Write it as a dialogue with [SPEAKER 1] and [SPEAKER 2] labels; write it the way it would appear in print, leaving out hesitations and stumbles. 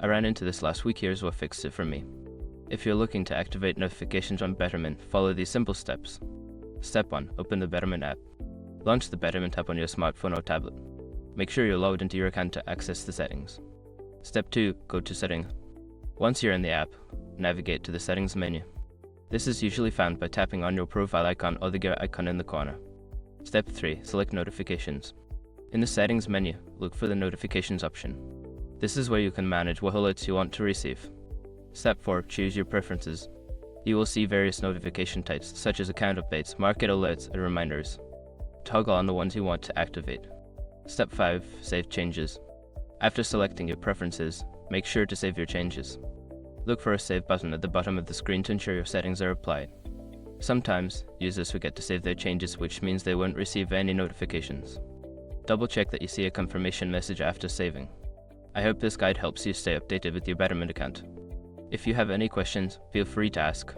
[SPEAKER 1] I ran into this last week. Here's what fixed it for me. If you're looking to activate notifications on Betterment, follow these simple steps. Step 1. Open the Betterment app. Launch the Betterment app on your smartphone or tablet. Make sure you're logged into your account to access the settings. Step 2. Go to Settings. Once you're in the app, navigate to the Settings menu. This is usually found by tapping on your profile icon or the gear icon in the corner. Step 3. Select Notifications. In the Settings menu, look for the Notifications option. This is where you can manage what alerts you want to receive. Step 4. Choose your preferences. You will see various notification types, such as account updates, market alerts, and reminders. Toggle on the ones you want to activate. Step 5. Save changes. After selecting your preferences, make sure to save your changes. Look for a Save button at the bottom of the screen to ensure your settings are applied. Sometimes, users forget to save their changes, which means they won't receive any notifications. Double check that you see a confirmation message after saving. I hope this guide helps you stay updated with your Betterment account. If you have any questions, feel free to ask.